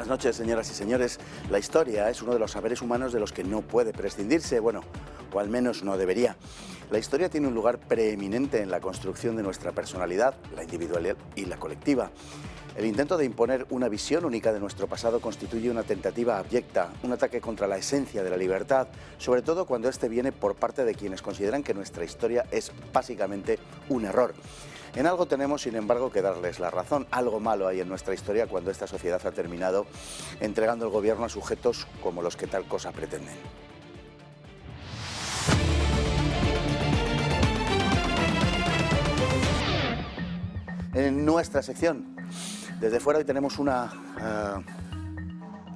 Buenas noches, señoras y señores. La historia es uno de los saberes humanos de los que no puede prescindirse, bueno, o al menos no debería. La historia tiene un lugar preeminente en la construcción de nuestra personalidad, la individual y la colectiva. El intento de imponer una visión única de nuestro pasado constituye una tentativa abyecta, un ataque contra la esencia de la libertad, sobre todo cuando este viene por parte de quienes consideran que nuestra historia es básicamente un error. En algo tenemos, sin embargo, que darles la razón. Algo malo hay en nuestra historia cuando esta sociedad ha terminado entregando el gobierno a sujetos como los que tal cosa pretenden. En nuestra sección, desde fuera, hoy tenemos una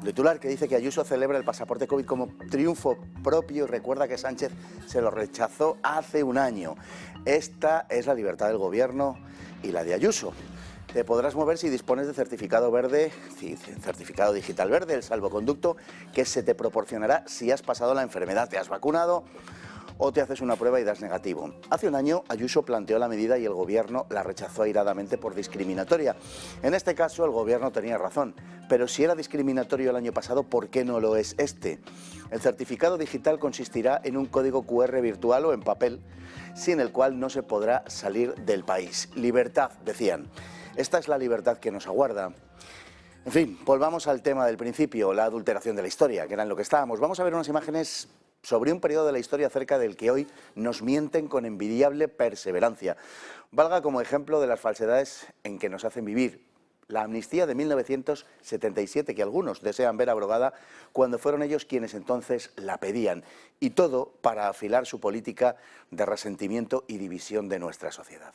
titular que dice que Ayuso celebra el pasaporte COVID como triunfo propio y recuerda que Sánchez se lo rechazó hace un año. Esta es la libertad del gobierno y la de Ayuso. Te podrás mover si dispones de certificado verde, certificado digital verde, el salvoconducto que se te proporcionará si has pasado la enfermedad, te has vacunado o te haces una prueba y das negativo. Hace un año Ayuso planteó la medida y el gobierno la rechazó airadamente por discriminatoria. En este caso el gobierno tenía razón, pero si era discriminatorio el año pasado, ¿por qué no lo es este? El certificado digital consistirá en un código QR virtual o en papel, sin el cual no se podrá salir del país. Libertad, decían. Esta es la libertad que nos aguarda. En fin, volvamos al tema del principio, la adulteración de la historia, que era en lo que estábamos. Vamos a ver unas imágenes sobre un periodo de la historia acerca del que hoy nos mienten con envidiable perseverancia. Valga como ejemplo de las falsedades en que nos hacen vivir. La amnistía de 1977, que algunos desean ver abrogada, cuando fueron ellos quienes entonces la pedían. Y todo para afilar su política de resentimiento y división de nuestra sociedad.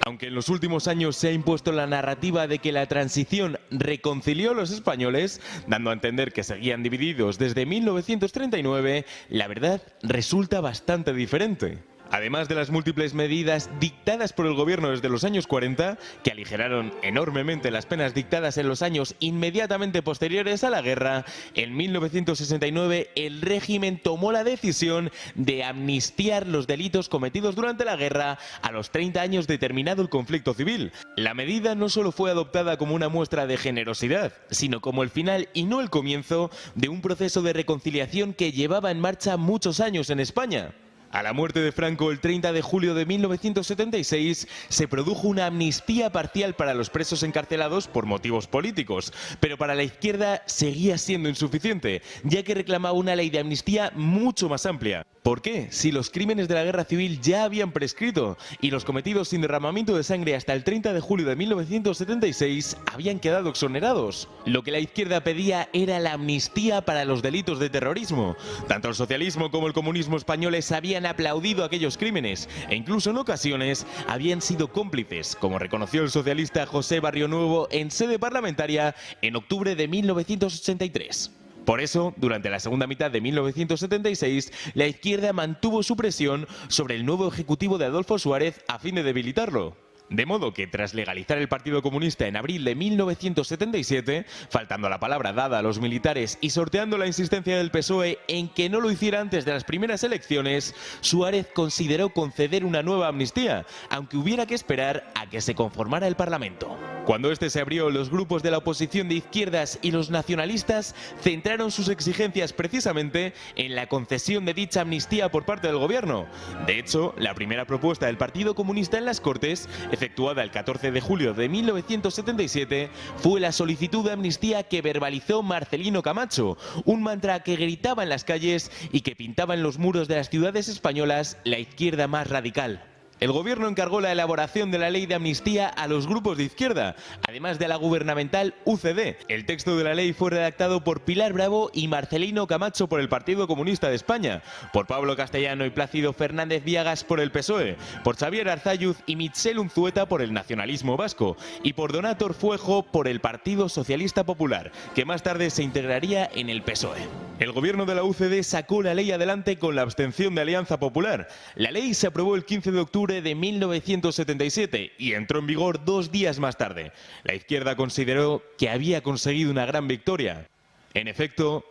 Aunque en los últimos años se ha impuesto la narrativa de que la transición reconcilió a los españoles, dando a entender que seguían divididos desde 1939, la verdad resulta bastante diferente. Además de las múltiples medidas dictadas por el gobierno desde los años 40, que aligeraron enormemente las penas dictadas en los años inmediatamente posteriores a la guerra, en 1969 el régimen tomó la decisión de amnistiar los delitos cometidos durante la guerra a los 30 años de terminado el conflicto civil. La medida no solo fue adoptada como una muestra de generosidad, sino como el final y no el comienzo de un proceso de reconciliación que llevaba en marcha muchos años en España. A la muerte de Franco el 30 de julio de 1976 se produjo una amnistía parcial para los presos encarcelados por motivos políticos, pero para la izquierda seguía siendo insuficiente, ya que reclamaba una ley de amnistía mucho más amplia. ¿Por qué? Si los crímenes de la guerra civil ya habían prescrito y los cometidos sin derramamiento de sangre hasta el 30 de julio de 1976 habían quedado exonerados. Lo que la izquierda pedía era la amnistía para los delitos de terrorismo. Tanto el socialismo como el comunismo españoles habían aplaudido aquellos crímenes e incluso en ocasiones habían sido cómplices, como reconoció el socialista José Barrionuevo en sede parlamentaria en octubre de 1983. Por eso, durante la segunda mitad de 1976, la izquierda mantuvo su presión sobre el nuevo ejecutivo de Adolfo Suárez a fin de debilitarlo. De modo que, tras legalizar el Partido Comunista en abril de 1977, faltando la palabra dada a los militares y sorteando la insistencia del PSOE en que no lo hiciera antes de las primeras elecciones, Suárez consideró conceder una nueva amnistía, aunque hubiera que esperar a que se conformara el Parlamento. Cuando este se abrió, los grupos de la oposición de izquierdas y los nacionalistas centraron sus exigencias precisamente en la concesión de dicha amnistía por parte del gobierno. De hecho, la primera propuesta del Partido Comunista en las Cortes, efectuada el 14 de julio de 1977, fue la solicitud de amnistía que verbalizó Marcelino Camacho, un mantra que gritaba en las calles y que pintaba en los muros de las ciudades españolas la izquierda más radical. El gobierno encargó la elaboración de la ley de amnistía a los grupos de izquierda, además de la gubernamental UCD. El texto de la ley fue redactado por Pilar Bravo y Marcelino Camacho por el Partido Comunista de España, por Pablo Castellano y Plácido Fernández Viagas por el PSOE, por Xavier Arzalluz y Mitxel Unzueta por el nacionalismo vasco y por Donato Orfuejo por el Partido Socialista Popular, que más tarde se integraría en el PSOE. El gobierno de la UCD sacó la ley adelante con la abstención de Alianza Popular. La ley se aprobó el 15 de octubre de 1977 y entró en vigor 2 días más tarde. La izquierda consideró que había conseguido una gran victoria. En efecto,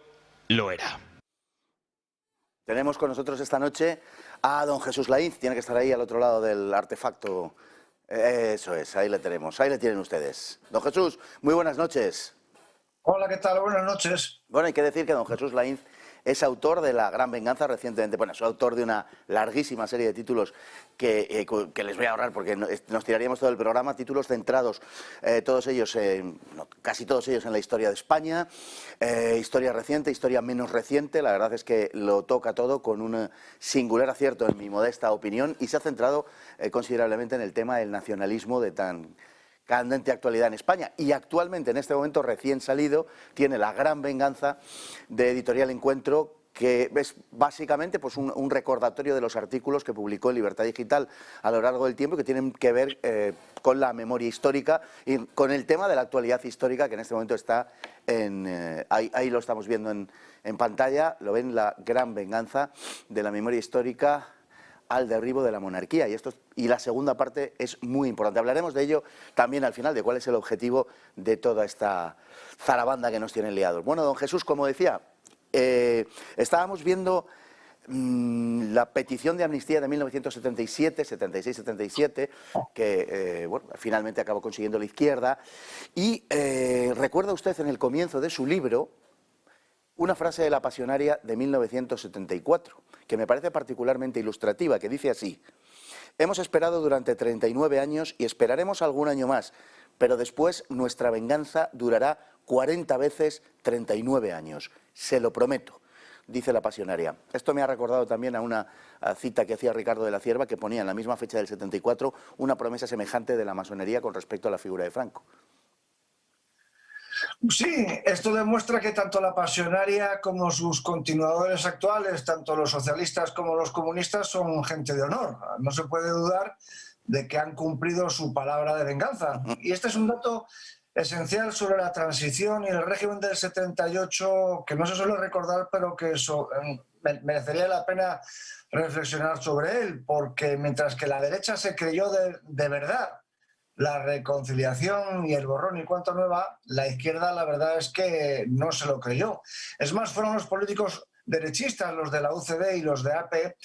lo era. Tenemos con nosotros esta noche a don Jesús Lainz, tiene que estar ahí al otro lado del artefacto. Eso es, ahí le tenemos, ahí le tienen ustedes. Don Jesús, muy buenas noches. Hola, ¿qué tal? Buenas noches. Bueno, hay que decir que don Jesús Lainz es autor de La Gran Venganza recientemente. Bueno, es autor de una larguísima serie de títulos que les voy a ahorrar porque nos tiraríamos todo el programa. Títulos centrados, todos ellos, casi todos ellos en la historia de España, historia reciente, historia menos reciente. La verdad es que lo toca todo con un singular acierto, en mi modesta opinión, y se ha centrado considerablemente en el tema del nacionalismo de tan candente actualidad en España, y actualmente, en este momento recién salido, tiene La Gran Venganza, de Editorial Encuentro, que es básicamente pues un recordatorio de los artículos que publicó en Libertad Digital a lo largo del tiempo, que tienen que ver con la memoria histórica y con el tema de la actualidad histórica, que en este momento está ahí lo estamos viendo en pantalla. Lo ven, La Gran Venganza, de la memoria histórica al derribo de la monarquía, y la segunda parte es muy importante. Hablaremos de ello también al final, de cuál es el objetivo de toda esta zarabanda que nos tienen liados. Bueno, don Jesús, como decía, estábamos viendo la petición de amnistía de 1977, 76-77, que bueno, finalmente acabó consiguiendo la izquierda, y recuerda usted en el comienzo de su libro una frase de La Pasionaria de 1974, que me parece particularmente ilustrativa, que dice así: hemos esperado durante 39 años y esperaremos algún año más, pero después nuestra venganza durará 40 veces 39 años, se lo prometo, dice La Pasionaria. Esto me ha recordado también a una cita que hacía Ricardo de la Cierva, que ponía en la misma fecha del 74 una promesa semejante de la masonería con respecto a la figura de Franco. Sí, esto demuestra que tanto la Pasionaria como sus continuadores actuales, tanto los socialistas como los comunistas, son gente de honor. No se puede dudar de que han cumplido su palabra de venganza. Y este es un dato esencial sobre la transición y el régimen del 78, que no se suele recordar, pero que merecería la pena reflexionar sobre él, porque mientras que la derecha se creyó de verdad la reconciliación y el borrón y cuenta nueva, la izquierda la verdad es que no se lo creyó. Es más, fueron los políticos derechistas, los de la UCD y los de AP,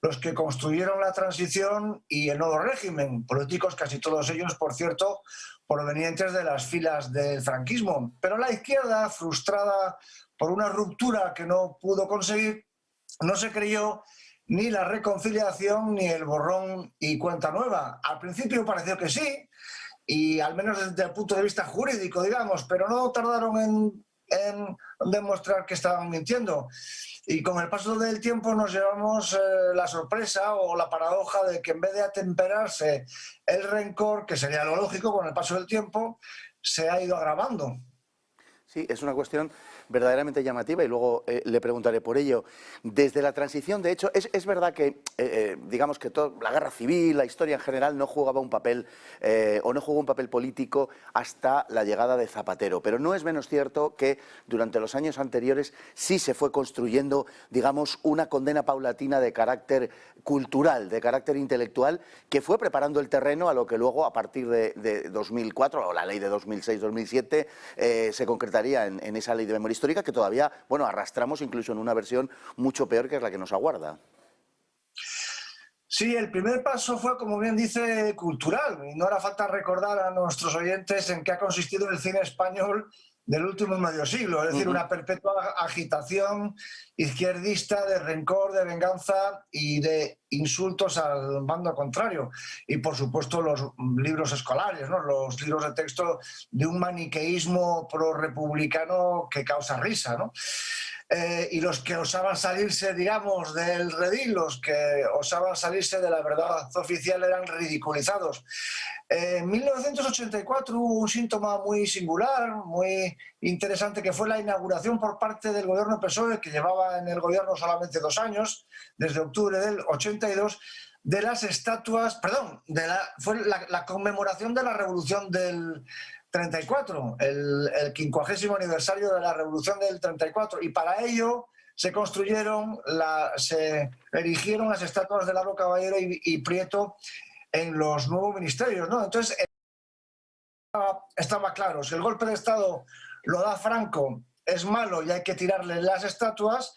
los que construyeron la transición y el nuevo régimen. Políticos, casi todos ellos, por cierto, provenientes de las filas del franquismo. Pero la izquierda, frustrada por una ruptura que no pudo conseguir, no se creyó ni la reconciliación ni el borrón y cuenta nueva. Al principio pareció que sí, y al menos desde el punto de vista jurídico, digamos, pero no tardaron en demostrar que estaban mintiendo. Y con el paso del tiempo nos llevamos la sorpresa o la paradoja de que en vez de atemperarse el rencor, que sería lo lógico, con el paso del tiempo se ha ido agravando. Sí, es una cuestión verdaderamente llamativa y luego le preguntaré por ello. Desde la transición, de hecho, es verdad que, digamos que la guerra civil, la historia en general, no jugaba un papel o no jugó un papel político hasta la llegada de Zapatero, pero no es menos cierto que durante los años anteriores sí se fue construyendo, digamos, una condena paulatina de carácter cultural, de carácter intelectual, que fue preparando el terreno a lo que luego, a partir de 2004, o la ley de 2006-2007, se concretaría en esa ley de memoria histórica, que todavía, bueno, arrastramos incluso en una versión mucho peor, que es la que nos aguarda. Sí, el primer paso fue, como bien dice, cultural. Y no hará falta recordar a nuestros oyentes en qué ha consistido el cine español del último medio siglo. Es decir, una perpetua agitación izquierdista de rencor, de venganza y de insultos al bando contrario. Y, por supuesto, los libros escolares, ¿no? Los libros de texto de un maniqueísmo pro-republicano que causa risa, ¿no? Y los que osaban salirse, digamos, del redil, los que osaban salirse de la verdad oficial, eran ridiculizados. En 1984 hubo un síntoma muy singular, muy interesante, que fue la inauguración por parte del gobierno PSOE, que llevaba en el gobierno solamente 2 años, desde octubre del 82, de las estatuas, perdón, fue la conmemoración de la revolución del 34, el 50º aniversario de la Revolución del 34, y para ello se erigieron las estatuas de Lalo Caballero y Prieto en los nuevos ministerios, ¿no? Entonces estaba claro, si el golpe de Estado lo da Franco, es malo y hay que tirarle las estatuas,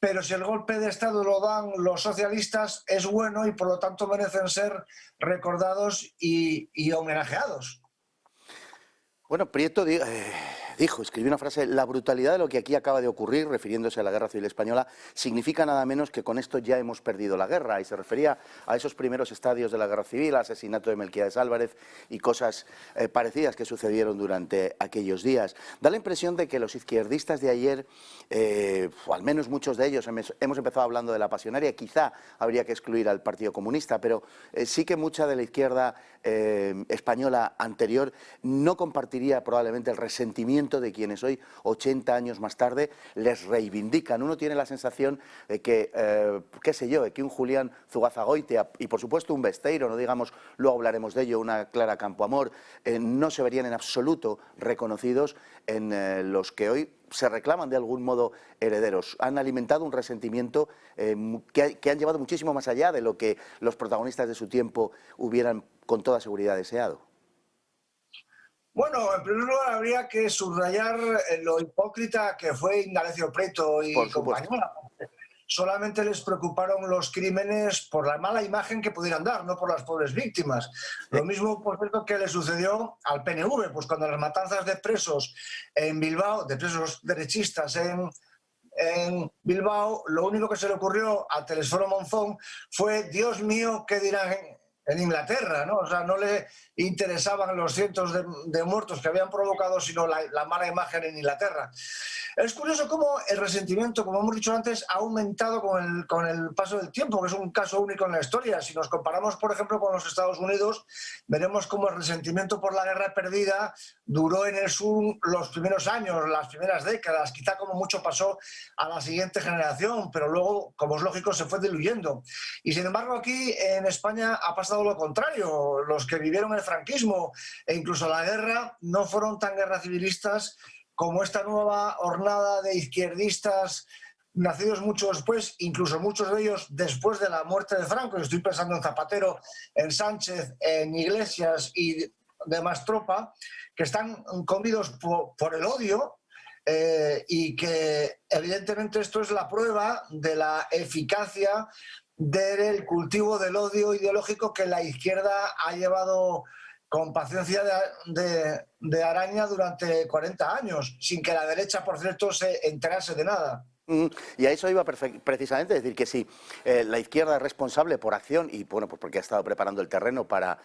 pero si el golpe de Estado lo dan los socialistas, es bueno y por lo tanto merecen ser recordados y homenajeados. Bueno, Prieto, escribió una frase: la brutalidad de lo que aquí acaba de ocurrir, refiriéndose a la Guerra Civil Española, significa nada menos que con esto ya hemos perdido la guerra, y se refería a esos primeros estadios de la Guerra Civil, al asesinato de Melquiades Álvarez y cosas parecidas que sucedieron durante aquellos días. Da la impresión de que los izquierdistas de ayer, o al menos muchos de ellos, hemos empezado hablando de la pasionaria, quizá habría que excluir al Partido Comunista, pero sí que mucha de la izquierda española anterior no compartiría probablemente el resentimiento de quienes hoy, 80 años más tarde, les reivindican. Uno tiene la sensación de que, qué sé yo, de que un Julián Zugazagoitia y por supuesto un Besteiro, no digamos, luego hablaremos de ello, una Clara Campoamor, no se verían en absoluto reconocidos en los que hoy se reclaman de algún modo herederos. Han alimentado un resentimiento que han llevado muchísimo más allá de lo que los protagonistas de su tiempo hubieran con toda seguridad deseado. Bueno, en primer lugar habría que subrayar lo hipócrita que fue Indalecio Prieto y compañía. Solamente les preocuparon los crímenes por la mala imagen que pudieran dar, no por las pobres víctimas. Lo mismo, por cierto, que le sucedió al PNV, pues cuando las matanzas de presos en Bilbao, de presos derechistas en Bilbao, lo único que se le ocurrió a Telesforo Monzón fue: Dios mío, ¿qué dirán en Inglaterra? ¿No? O sea, no le interesaban los cientos de muertos que habían provocado, sino la mala imagen en Inglaterra. Es curioso cómo el resentimiento, como hemos dicho antes, ha aumentado con el paso del tiempo, que es un caso único en la historia. Si nos comparamos, por ejemplo, con los Estados Unidos, veremos cómo el resentimiento por la guerra perdida duró en el sur los primeros años, las primeras décadas, quizá como mucho pasó a la siguiente generación, pero luego, como es lógico, se fue diluyendo. Y sin embargo, aquí en España ha pasado lo contrario. Los que vivieron el franquismo e incluso la guerra no fueron tan guerra civilistas como esta nueva hornada de izquierdistas nacidos mucho después, incluso muchos de ellos después de la muerte de Franco. Estoy pensando en Zapatero, en Sánchez, en Iglesias y demás tropa, que están comidos por el odio, y que evidentemente esto es la prueba de la eficacia del cultivo del odio ideológico que la izquierda ha llevado con paciencia de araña durante 40 años, sin que la derecha, por cierto, se enterase de nada. Y a eso iba precisamente, decir que si la izquierda es responsable por acción, y bueno, pues porque ha estado preparando el terreno para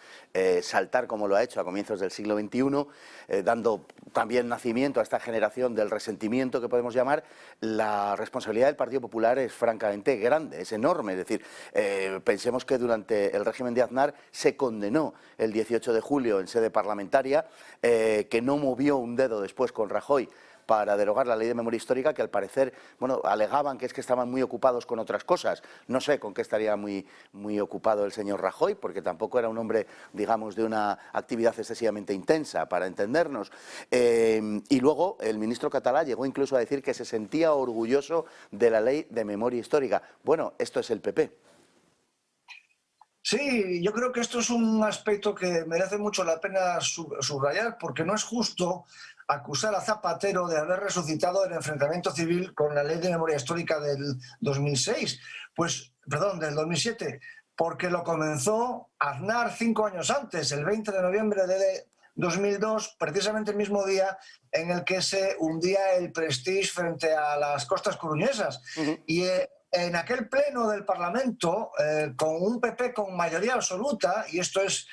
saltar como lo ha hecho a comienzos del siglo XXI, dando también nacimiento a esta generación del resentimiento que podemos llamar, la responsabilidad del Partido Popular es francamente grande, es enorme. Es decir, pensemos que durante el régimen de Aznar se condenó el 18 de julio en sede parlamentaria, que no movió un dedo después con Rajoy para derogar la ley de memoria histórica, que al parecer, bueno, alegaban que es que estaban muy ocupados con otras cosas. No sé con qué estaría muy ocupado el señor Rajoy, porque tampoco era un hombre, digamos, de una actividad excesivamente intensa, para entendernos. Y luego el ministro Catalá llegó incluso a decir que se sentía orgulloso de la ley de memoria histórica. Bueno, esto es el PP. Sí, yo creo que esto es un aspecto que merece mucho la pena subrayar, porque no es justo acusar a Zapatero de haber resucitado el enfrentamiento civil con la ley de memoria histórica del 2006, del 2007, porque lo comenzó Aznar 5 años antes, el 20 de noviembre de 2002, precisamente el mismo día en el que se hundía el Prestige frente a las costas coruñesas. Y en aquel pleno del Parlamento, con un PP con mayoría absoluta, y esto es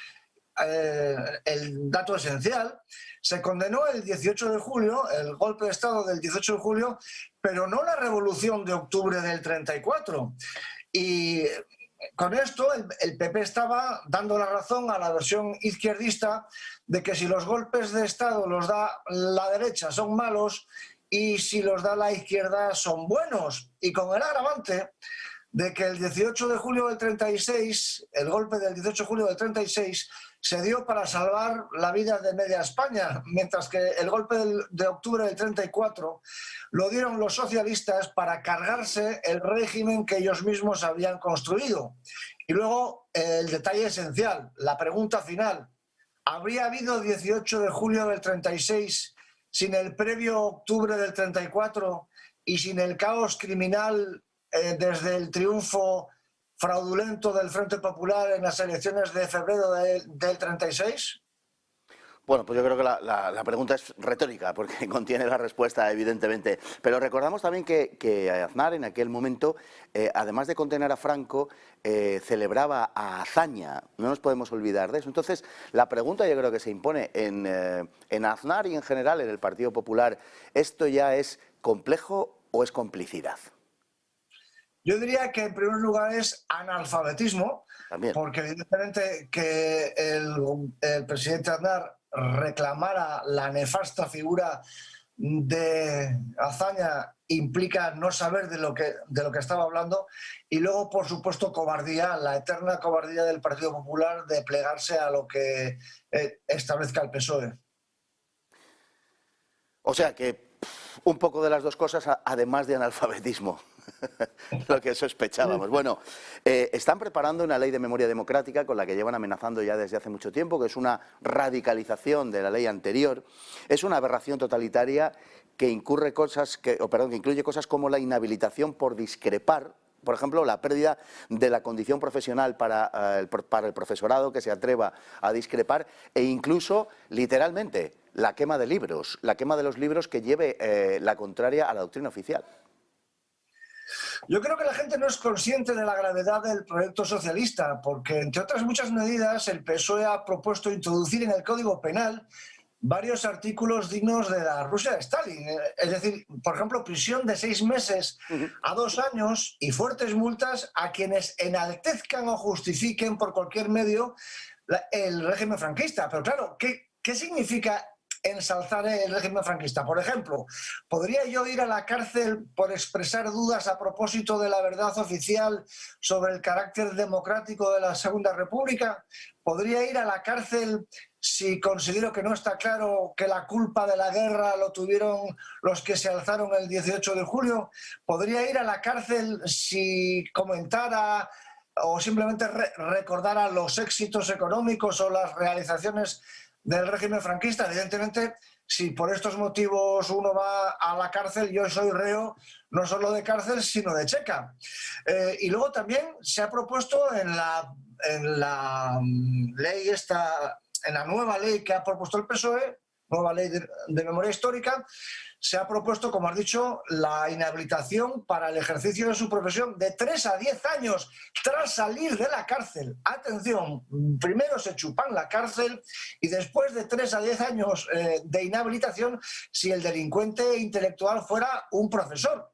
el dato esencial, se condenó el 18 de julio, el golpe de Estado del 18 de julio, pero no la revolución de octubre del 34. Y con esto el PP estaba dando la razón a la versión izquierdista de que si los golpes de Estado los da la derecha son malos y si los da la izquierda son buenos. Y con el agravante de que el 18 de julio del 36, el golpe del 18 de julio del 36, se dio para salvar la vida de media España, mientras que el golpe de octubre del 34 lo dieron los socialistas para cargarse el régimen que ellos mismos habían construido. Y luego el detalle esencial, la pregunta final: ¿habría habido 18 de julio del 36 sin el previo octubre del 34 y sin el caos criminal desde el triunfo fraudulento del Frente Popular en las elecciones de febrero del 36? Bueno, pues yo creo que la pregunta es retórica, porque contiene la respuesta, evidentemente. Pero recordamos también que Aznar, en aquel momento, además de condenar a Franco, celebraba a Azaña. No nos podemos olvidar de eso. Entonces, la pregunta yo creo que se impone en Aznar y en general en el Partido Popular. ¿Esto ya es complejo o es complicidad? Yo diría que en primer lugar es analfabetismo, También. porque evidentemente que el presidente Aznar reclamara la nefasta figura de Azaña implica no saber de lo que estaba hablando, y luego, por supuesto, cobardía, la eterna cobardía del Partido Popular de plegarse a lo que establezca el PSOE. O sea que un poco de las dos cosas, además de analfabetismo, lo que sospechábamos. Bueno, están preparando una ley de memoria democrática con la que llevan amenazando ya desde hace mucho tiempo, que es una radicalización de la ley anterior. Es una aberración totalitaria que incluye cosas como la inhabilitación por discrepar. Por ejemplo, la pérdida de la condición profesional para el profesorado que se atreva a discrepar, e incluso, literalmente, la quema de libros, la quema de los libros que lleve la contraria a la doctrina oficial. Yo creo que la gente no es consciente de la gravedad del proyecto socialista, porque, entre otras muchas medidas, el PSOE ha propuesto introducir en el Código Penal varios artículos dignos de la Rusia de Stalin. Es decir, por ejemplo, prisión de 6 meses a 2 años y fuertes multas a quienes enaltezcan o justifiquen por cualquier medio el régimen franquista. Pero claro, ¿qué significa ensalzar el régimen franquista? Por ejemplo, ¿podría yo ir a la cárcel por expresar dudas a propósito de la verdad oficial sobre el carácter democrático de la Segunda República? ¿Podría ir a la cárcel si considero que no está claro que la culpa de la guerra lo tuvieron los que se alzaron el 18 de julio? ¿Podría ir a la cárcel si comentara o simplemente recordara los éxitos económicos o las realizaciones del régimen franquista? Evidentemente, si por estos motivos uno va a la cárcel, yo soy reo no solo de cárcel, sino de checa. Y luego también se ha propuesto en la ley esta, en la nueva ley que ha propuesto el PSOE, nueva ley de memoria histórica, se ha propuesto, como has dicho, la inhabilitación para el ejercicio de su profesión de 3 a 10 años tras salir de la cárcel. Atención, primero se chupan la cárcel y después de 3 a 10 años de inhabilitación si el delincuente intelectual fuera un profesor.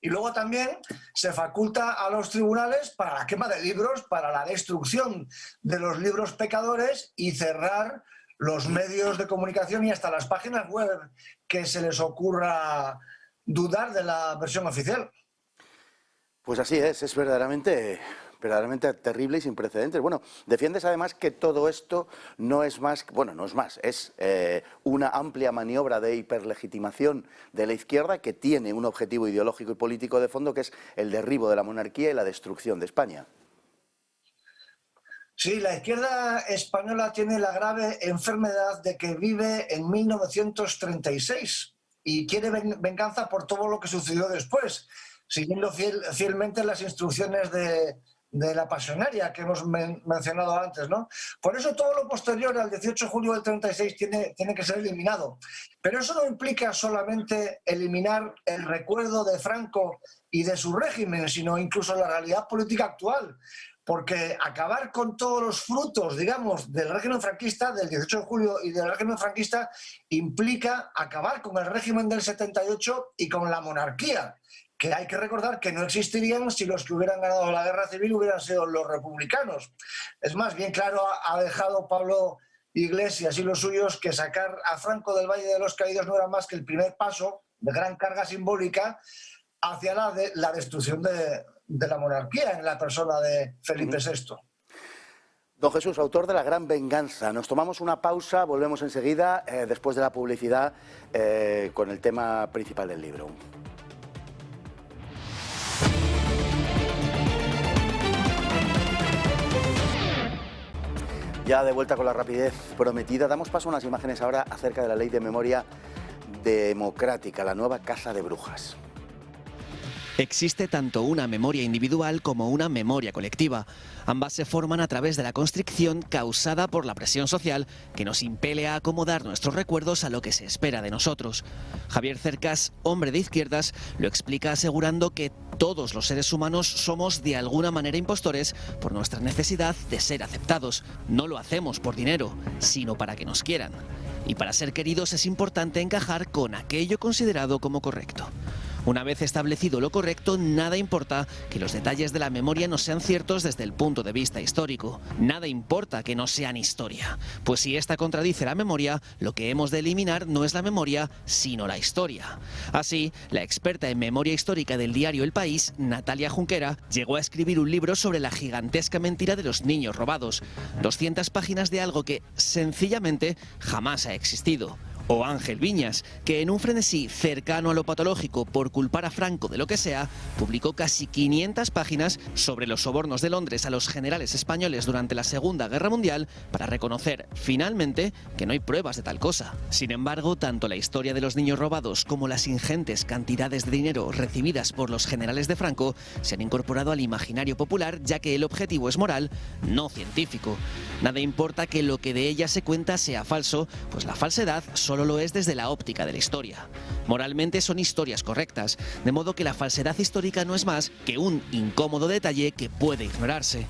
Y luego también se faculta a los tribunales para la quema de libros, para la destrucción de los libros pecadores y cerrar los medios de comunicación y hasta las páginas web que se les ocurra dudar de la versión oficial. Pues así es verdaderamente terrible y sin precedentes. Bueno, defiendes además que todo esto no es más, es una amplia maniobra de hiperlegitimación de la izquierda que tiene un objetivo ideológico y político de fondo, que es el derribo de la monarquía y la destrucción de España. Sí, la izquierda española tiene la grave enfermedad de que vive en 1936 y quiere venganza por todo lo que sucedió después, siguiendo fielmente las instrucciones de la pasionaria que hemos mencionado antes, ¿no? Por eso todo lo posterior al 18 de julio del 36 tiene que ser eliminado. Pero eso no implica solamente eliminar el recuerdo de Franco y de su régimen, sino incluso la realidad política actual. Porque acabar con todos los frutos, digamos, del régimen franquista, del 18 de julio y del régimen franquista, implica acabar con el régimen del 78 y con la monarquía, que hay que recordar que no existirían si los que hubieran ganado la guerra civil hubieran sido los republicanos. Es más, bien claro ha dejado Pablo Iglesias y los suyos que sacar a Franco del Valle de los Caídos no era más que el primer paso de gran carga simbólica hacia la destrucción de la monarquía en la persona de Felipe VI. Don Jesús, autor de La Gran Venganza. Nos tomamos una pausa, volvemos enseguida, después de la publicidad, con el tema principal del libro. Ya de vuelta con la rapidez prometida, damos paso a unas imágenes ahora acerca de la ley de memoria democrática, la nueva casa de brujas. Existe tanto una memoria individual como una memoria colectiva. Ambas se forman a través de la constricción causada por la presión social que nos impele a acomodar nuestros recuerdos a lo que se espera de nosotros. Javier Cercas, hombre de izquierdas, lo explica asegurando que todos los seres humanos somos de alguna manera impostores por nuestra necesidad de ser aceptados. No lo hacemos por dinero, sino para que nos quieran. Y para ser queridos es importante encajar con aquello considerado como correcto. Una vez establecido lo correcto, nada importa que los detalles de la memoria no sean ciertos desde el punto de vista histórico. Nada importa que no sean historia. Pues si esta contradice la memoria, lo que hemos de eliminar no es la memoria, sino la historia. Así, la experta en memoria histórica del diario El País, Natalia Junquera, llegó a escribir un libro sobre la gigantesca mentira de los niños robados. 200 páginas de algo que, sencillamente, jamás ha existido. O Ángel Viñas, que en un frenesí cercano a lo patológico por culpar a Franco de lo que sea, publicó casi 500 páginas sobre los sobornos de Londres a los generales españoles durante la Segunda Guerra Mundial para reconocer, finalmente, que no hay pruebas de tal cosa. Sin embargo, tanto la historia de los niños robados como las ingentes cantidades de dinero recibidas por los generales de Franco se han incorporado al imaginario popular, ya que el objetivo es moral, no científico. Nada importa que lo que de ella se cuenta sea falso, pues la falsedad solo lo es desde la óptica de la historia. Moralmente son historias correctas, de modo que la falsedad histórica no es más que un incómodo detalle que puede ignorarse.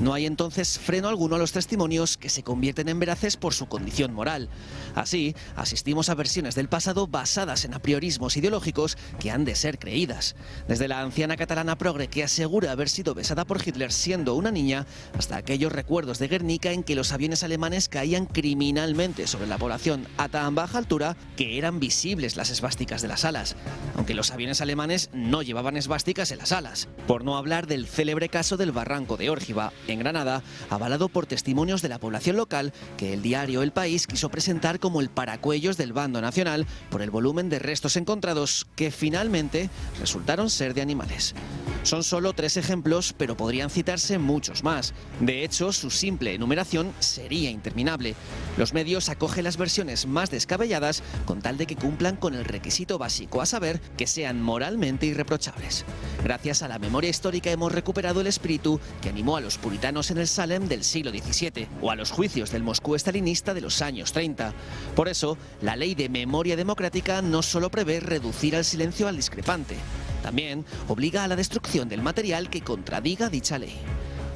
No hay entonces freno alguno a los testimonios que se convierten en veraces por su condición moral. Así, asistimos a versiones del pasado basadas en apriorismos ideológicos que han de ser creídas. Desde la anciana catalana progre que asegura haber sido besada por Hitler siendo una niña, hasta aquellos recuerdos de Guernica en que los aviones alemanes caían criminalmente sobre la población a tan baja altura que eran visibles las esvásticas de las alas, aunque los aviones alemanes no llevaban esvásticas en las alas. Por no hablar del célebre caso del barranco de Órgiva, en Granada, avalado por testimonios de la población local que el diario El País quiso presentar como el paracuellos del bando nacional por el volumen de restos encontrados que finalmente resultaron ser de animales. Son solo 3 ejemplos, pero podrían citarse muchos más. De hecho, su simple enumeración sería interminable. Los medios acogen las versiones más descabelladas con tal de que cumplan con el requisito básico, a saber, que sean moralmente irreprochables. Gracias a la memoria histórica hemos recuperado el espíritu que animó a los puritanos en el Salem del siglo XVII o a los juicios del Moscú estalinista de los años 30. Por eso, la ley de memoria democrática no solo prevé reducir al silencio al discrepante, también obliga a la destrucción del material que contradiga dicha ley.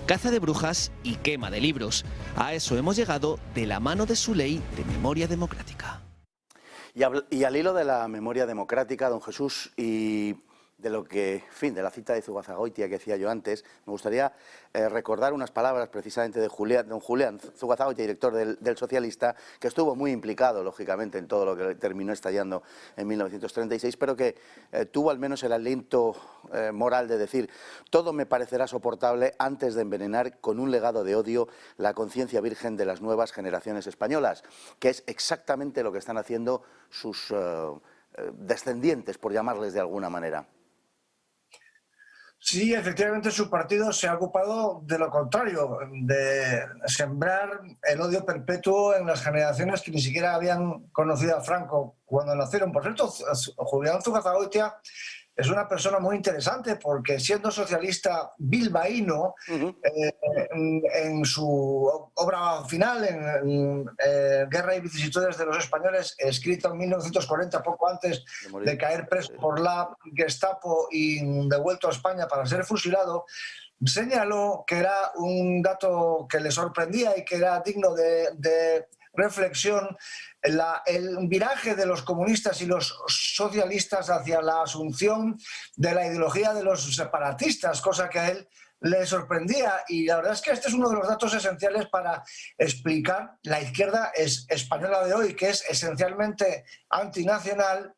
Caza de brujas y quema de libros. A eso hemos llegado de la mano de su ley de memoria democrática. Y al hilo de la memoria democrática, don Jesús, y de lo que, en fin, de la cita de Zugazagoitia que decía yo antes, me gustaría recordar unas palabras precisamente de don Julián Zugazagoitia, director del Socialista, que estuvo muy implicado, lógicamente, en todo lo que terminó estallando en 1936, pero que tuvo al menos el aliento moral de decir: todo me parecerá soportable antes de envenenar con un legado de odio la conciencia virgen de las nuevas generaciones españolas, que es exactamente lo que están haciendo sus descendientes, por llamarles de alguna manera. Sí, efectivamente su partido se ha ocupado de lo contrario, de sembrar el odio perpetuo en las generaciones que ni siquiera habían conocido a Franco cuando nacieron. Por cierto, Julián Zugazagoitia es una persona muy interesante porque, siendo socialista bilbaíno, en su obra final, en Guerra y vicisitudes de los españoles, escrita en 1940, poco antes de caer preso por la Gestapo y devuelto a España para ser fusilado, señaló que era un dato que le sorprendía y que era digno de reflexión: el viraje de los comunistas y los socialistas hacia la asunción de la ideología de los separatistas, cosa que a él le sorprendía. Y la verdad es que este es uno de los datos esenciales para explicar la izquierda española de hoy, que es esencialmente antinacional,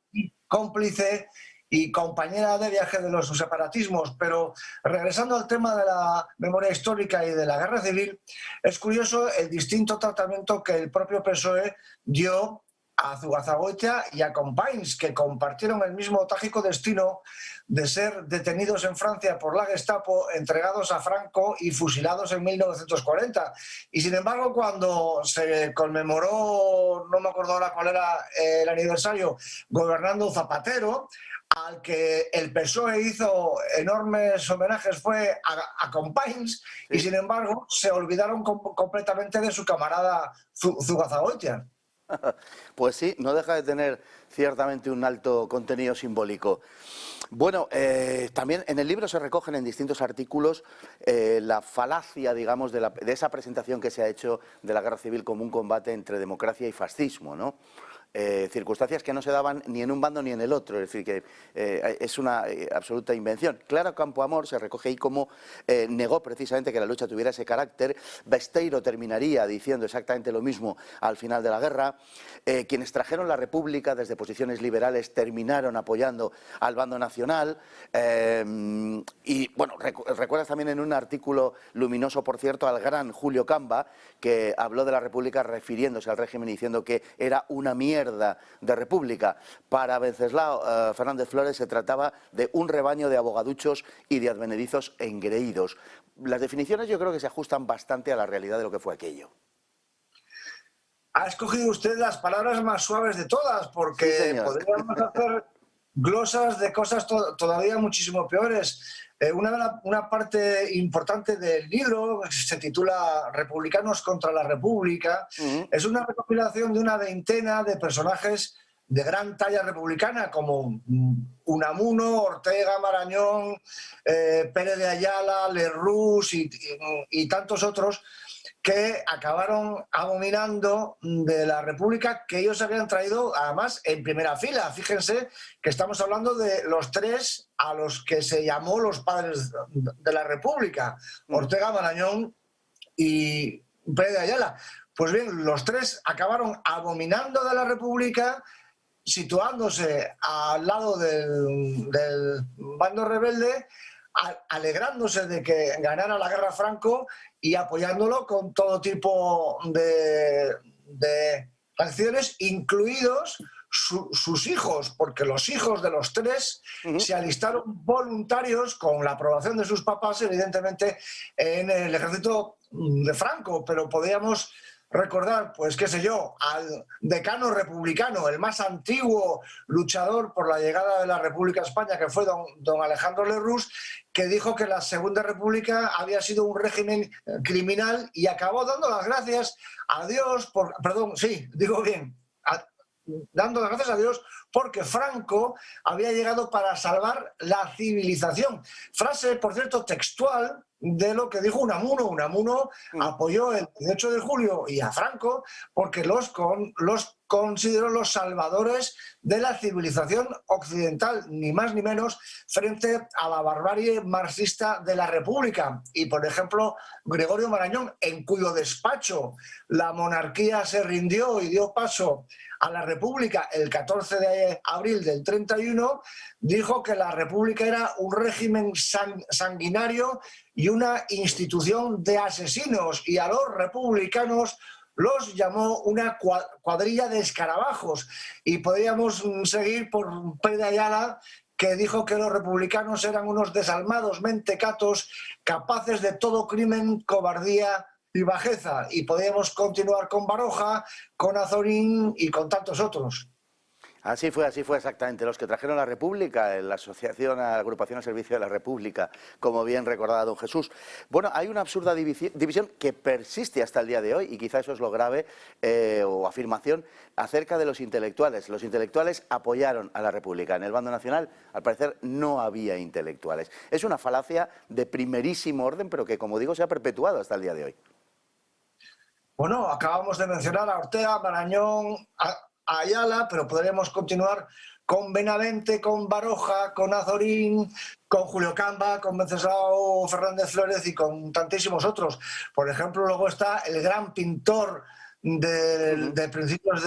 cómplice y compañera de viaje de los separatismos. Pero regresando al tema de la memoria histórica y de la guerra civil, es curioso el distinto tratamiento que el propio PSOE dio a Zugazagoitia y a Companys, que compartieron el mismo trágico destino de ser detenidos en Francia por la Gestapo, entregados a Franco y fusilados en 1940. Y sin embargo, cuando se conmemoró, no me acuerdo ahora cuál era el aniversario, gobernando Zapatero, al que el PSOE hizo enormes homenajes fue a Companys, sí. Y sin embargo se olvidaron completamente de su camarada Zugazagoitia. Pues sí, no deja de tener ciertamente un alto contenido simbólico. Bueno, también en el libro se recogen en distintos artículos la falacia, digamos, de esa presentación que se ha hecho de la guerra civil como un combate entre democracia y fascismo, ¿no? Circunstancias que no se daban ni en un bando ni en el otro, es decir, que es una absoluta invención. Clara Campoamor se recoge ahí como negó precisamente que la lucha tuviera ese carácter. Besteiro terminaría diciendo exactamente lo mismo al final de la guerra. Quienes trajeron la República desde posiciones liberales terminaron apoyando al bando nacional. Y bueno, recuerdas también en un artículo luminoso, por cierto, al gran Julio Camba, que habló de la República refiriéndose al régimen y diciendo que era una mierda de república. Para Venceslao Fernández Flores se trataba de un rebaño de abogaduchos y de advenedizos engreídos. Las definiciones yo creo que se ajustan bastante a la realidad de lo que fue aquello. Ha escogido usted las palabras más suaves de todas, porque sí, podríamos hacer glosas de cosas todavía muchísimo peores. Una parte importante del libro se titula Republicanos contra la República. Es una recopilación de una veintena de personajes de gran talla republicana, como Unamuno, Ortega, Marañón, Pérez de Ayala, Lerroux y tantos otros, que acabaron abominando de la República que ellos habían traído, además, en primera fila. Fíjense que estamos hablando de los tres a los que se llamó los padres de la República, Ortega, Marañón y Pérez de Ayala. Pues bien, los tres acabaron abominando de la República, situándose al lado del bando rebelde, alegrándose de que ganara la guerra Franco y apoyándolo con todo tipo de acciones, incluidos sus hijos, porque los hijos de los tres se alistaron voluntarios con la aprobación de sus papás, evidentemente, en el ejército de Franco. Pero podríamos recordar, pues qué sé yo, al decano republicano, el más antiguo luchador por la llegada de la República a España, que fue don Alejandro Lerroux, que dijo que la Segunda República había sido un régimen criminal y acabó dando las gracias a Dios, dando las gracias a Dios porque Franco había llegado para salvar la civilización. Frase, por cierto, textual de lo que dijo Unamuno. Unamuno apoyó el 18 de julio y a Franco porque los consideró los salvadores de la civilización occidental, ni más ni menos, frente a la barbarie marxista de la República. Y, por ejemplo, Gregorio Marañón, en cuyo despacho la monarquía se rindió y dio paso a la República el 14 de abril del 31, dijo que la República era un régimen sanguinario y una institución de asesinos, y a los republicanos los llamó una cuadrilla de escarabajos. Y podríamos seguir por Pérez de Ayala, que dijo que los republicanos eran unos desalmados mentecatos capaces de todo crimen, cobardía y bajeza. Y podríamos continuar con Baroja, con Azorín y con tantos otros. Así fue exactamente. Los que trajeron la República, la Asociación, la Agrupación al Servicio de la República, como bien recordaba don Jesús. Bueno, hay una absurda división que persiste hasta el día de hoy, y quizá eso es lo grave, o afirmación, acerca de los intelectuales. Los intelectuales apoyaron a la República. En el bando nacional, al parecer, no había intelectuales. Es una falacia de primerísimo orden, pero que, como digo, se ha perpetuado hasta el día de hoy. Bueno, acabamos de mencionar a Ortega, Marañón, a Ayala, pero podremos continuar con Benavente, con Baroja, con Azorín, con Julio Camba, con Venceslao Fernández Flores y con tantísimos otros. Por ejemplo, luego está el gran pintor de principios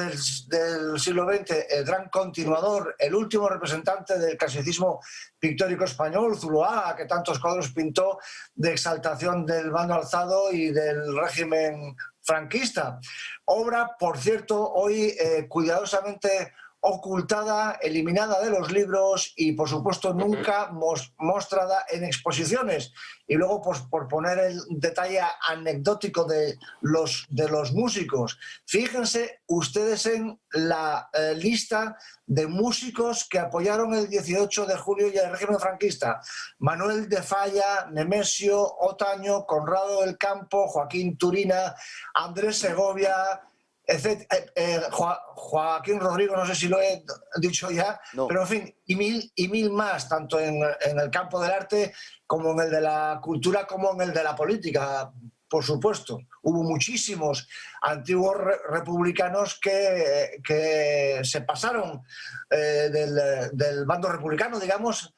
del siglo XX, el gran continuador, el último representante del clasicismo pictórico español, Zuloaga, que tantos cuadros pintó de exaltación del bando alzado y del régimen franquista. Obra, por cierto, hoy cuidadosamente ocultada, eliminada de los libros y, por supuesto, nunca mostrada en exposiciones. Y luego, pues, por poner el detalle anecdótico de los músicos, fíjense ustedes en la lista de músicos que apoyaron el 18 de julio y el régimen franquista: Manuel de Falla, Nemesio Otaño, Conrado del Campo, Joaquín Turina, Andrés Segovia, Joaquín Rodrigo, no sé si lo he dicho ya, no. Pero en fin, y mil más, tanto en el campo del arte como en el de la cultura, como en el de la política, por supuesto. Hubo muchísimos antiguos republicanos que se pasaron del bando republicano, digamos,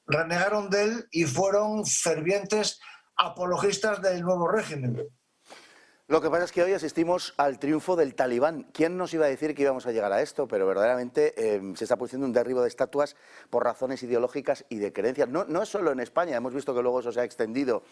renegaron de él y fueron fervientes apologistas del nuevo régimen. Lo que pasa es que hoy asistimos al triunfo del talibán. ¿Quién nos iba a decir que íbamos a llegar a esto? Pero verdaderamente se está produciendo un derribo de estatuas por razones ideológicas y de creencias. No es solo en España, hemos visto que luego eso se ha extendido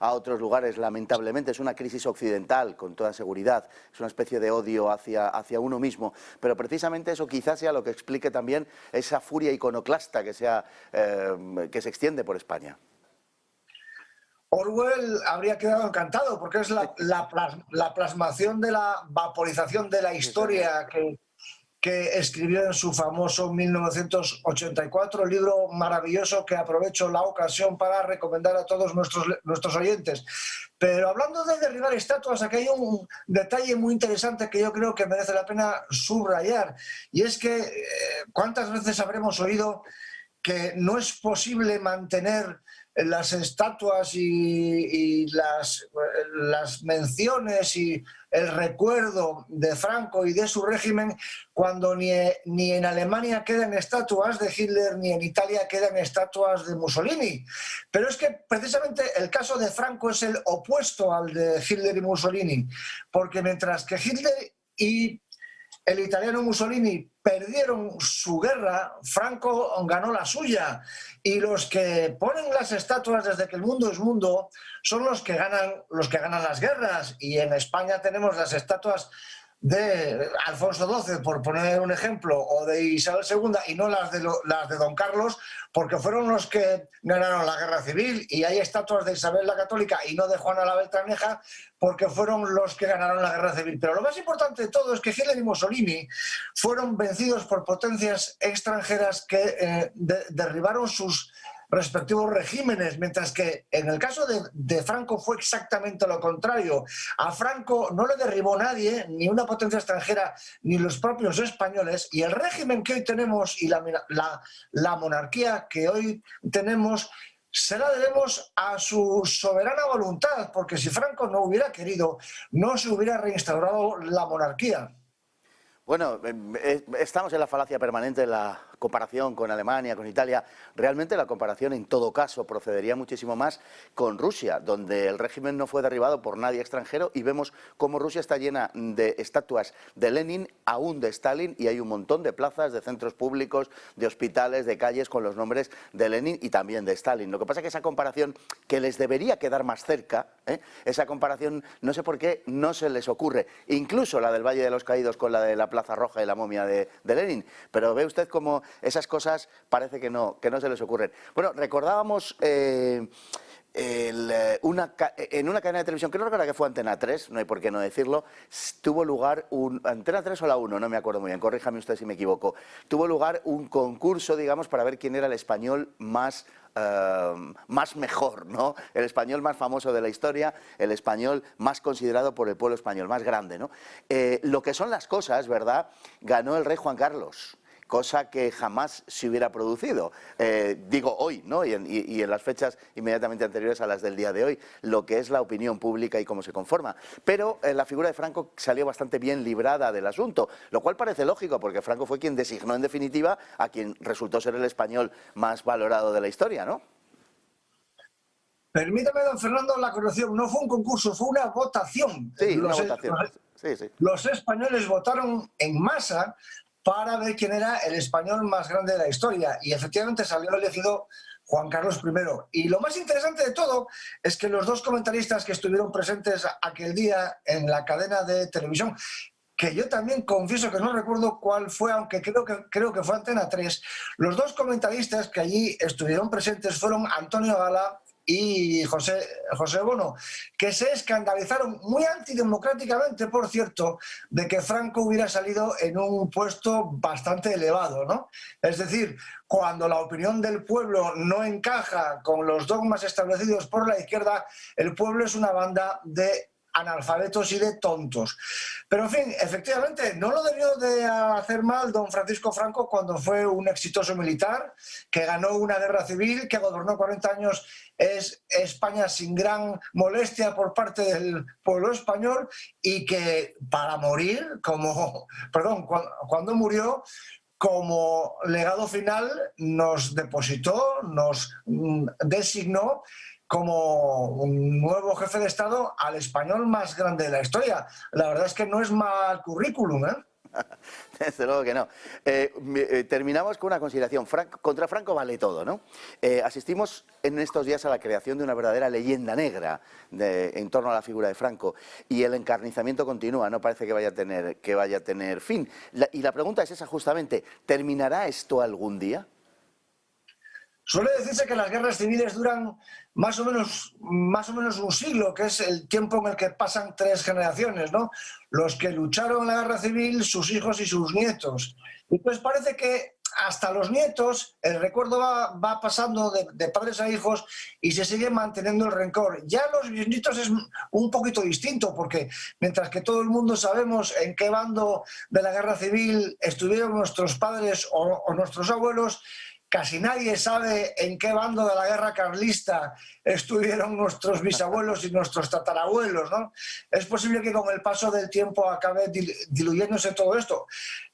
a otros lugares, lamentablemente. Es una crisis occidental, con toda seguridad. Es una especie de odio hacia uno mismo. Pero precisamente eso quizás sea lo que explique también esa furia iconoclasta que se extiende por España. Orwell habría quedado encantado, porque es la plasmación de la vaporización de la historia que escribió en su famoso 1984, libro maravilloso que aprovecho la ocasión para recomendar a todos nuestros oyentes. Pero hablando de derribar estatuas, aquí hay un detalle muy interesante que yo creo que merece la pena subrayar, y es que ¿cuántas veces habremos oído que no es posible mantener las estatuas y las menciones y el recuerdo de Franco y de su régimen cuando ni en Alemania quedan estatuas de Hitler ni en Italia quedan estatuas de Mussolini? Pero es que precisamente el caso de Franco es el opuesto al de Hitler y Mussolini, porque mientras que Hitler y el italiano Mussolini perdieron su guerra, Franco ganó la suya. Y los que ponen las estatuas desde que el mundo es mundo son los que ganan las guerras. Y en España tenemos las estatuas de Alfonso XII, por poner un ejemplo, o de Isabel II, y no las de Don Carlos, porque fueron los que ganaron la guerra civil. Y hay estatuas de Isabel la Católica y no de Juana la Beltraneja, porque fueron los que ganaron la guerra civil. Pero lo más importante de todo es que Hitler y Mussolini fueron vencidos por potencias extranjeras que derribaron sus respectivos regímenes, mientras que en el caso de Franco fue exactamente lo contrario. A Franco no le derribó nadie, ni una potencia extranjera, ni los propios españoles, y el régimen que hoy tenemos y la monarquía que hoy tenemos se la debemos a su soberana voluntad, porque si Franco no hubiera querido, no se hubiera reinstaurado la monarquía. Bueno, estamos en la falacia permanente de la comparación con Alemania, con Italia. Realmente la comparación en todo caso procedería muchísimo más con Rusia, donde el régimen no fue derribado por nadie extranjero y vemos cómo Rusia está llena de estatuas de Lenin, aún de Stalin, y hay un montón de plazas, de centros públicos, de hospitales, de calles con los nombres de Lenin y también de Stalin. Lo que pasa es que esa comparación, que les debería quedar más cerca, esa comparación no sé por qué no se les ocurre. Incluso la del Valle de los Caídos con la de la Plaza Roja y la momia de Lenin. Pero ve usted cómo esas cosas parece que no se les ocurren. Bueno, recordábamos en una cadena de televisión, que no recuerdo que fue Antena 3, no hay por qué no decirlo, tuvo lugar Antena 3 o la 1, no me acuerdo muy bien, corríjame usted si me equivoco, tuvo lugar un concurso, digamos, para ver quién era el español más mejor, ¿no? El español más famoso de la historia, el español más considerado por el pueblo español, más grande, ¿no? Lo que son las cosas, ¿verdad? Ganó el rey Juan Carlos, cosa que jamás se hubiera producido, digo hoy, ¿no? Y en las fechas inmediatamente anteriores a las del día de hoy, lo que es la opinión pública y cómo se conforma. Pero la figura de Franco salió bastante bien librada del asunto, lo cual parece lógico, porque Franco fue quien designó en definitiva a quien resultó ser el español más valorado de la historia, ¿no? Permítame, don Fernando, la corrección. No fue un concurso, fue una votación. Sí, una votación. Los españoles votaron en masa para ver quién era el español más grande de la historia. Y efectivamente salió elegido Juan Carlos I. Y lo más interesante de todo es que los dos comentaristas que estuvieron presentes aquel día en la cadena de televisión, que yo también confieso que no recuerdo cuál fue, aunque creo que fue Antena 3, los dos comentaristas que allí estuvieron presentes fueron Antonio Gala y José Bono, que se escandalizaron muy antidemocráticamente, por cierto, de que Franco hubiera salido en un puesto bastante elevado, ¿no? Es decir, cuando la opinión del pueblo no encaja con los dogmas establecidos por la izquierda, el pueblo es una banda de analfabetos y de tontos. Pero en fin, efectivamente, no lo debió de hacer mal don Francisco Franco cuando fue un exitoso militar, que ganó una guerra civil, que gobernó 40 años España sin gran molestia por parte del pueblo español y que para morir, cuando murió, como legado final nos depositó, nos designó como un nuevo jefe de Estado al español más grande de la historia. La verdad es que no es mal currículum, ¿eh? Desde luego que no. Terminamos con una consideración. Contra Franco vale todo, ¿no? Asistimos en estos días a la creación de una verdadera leyenda negra en torno a la figura de Franco y el encarnizamiento continúa, no parece que vaya a tener fin. Y la pregunta es esa justamente, ¿terminará esto algún día? Suele decirse que las guerras civiles duran más o menos un siglo, que es el tiempo en el que pasan 3 generaciones, ¿no? Los que lucharon en la guerra civil, sus hijos y sus nietos. Y pues parece que hasta los nietos el recuerdo va pasando de padres a hijos y se sigue manteniendo el rencor. Ya los bisnietos es un poquito distinto, porque mientras que todo el mundo sabemos en qué bando de la guerra civil estuvieron nuestros padres o nuestros abuelos, casi nadie sabe en qué bando de la guerra carlista estuvieron nuestros bisabuelos y nuestros tatarabuelos, ¿no? Es posible que con el paso del tiempo acabe diluyéndose todo esto.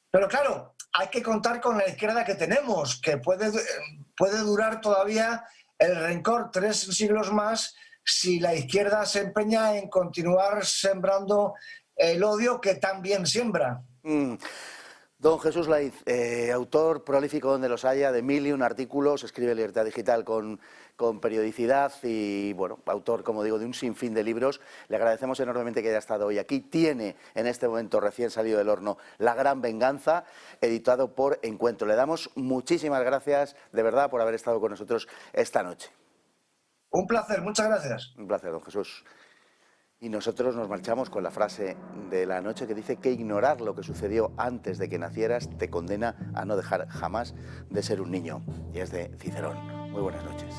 Pero claro, hay que contar con la izquierda que tenemos, que puede durar todavía el rencor 3 siglos más si la izquierda se empeña en continuar sembrando el odio que tan bien siembra. Don Jesús Laiz, autor prolífico donde los haya, de 1001 artículos, escribe en Libertad Digital con periodicidad y, bueno, autor, como digo, de un sinfín de libros. Le agradecemos enormemente que haya estado hoy aquí. Tiene en este momento, recién salido del horno, La Gran Venganza, editado por Encuentro. Le damos muchísimas gracias, de verdad, por haber estado con nosotros esta noche. Un placer, muchas gracias. Un placer, don Jesús. Y nosotros nos marchamos con la frase de la noche que dice que ignorar lo que sucedió antes de que nacieras te condena a no dejar jamás de ser un niño. Y es de Cicerón. Muy buenas noches.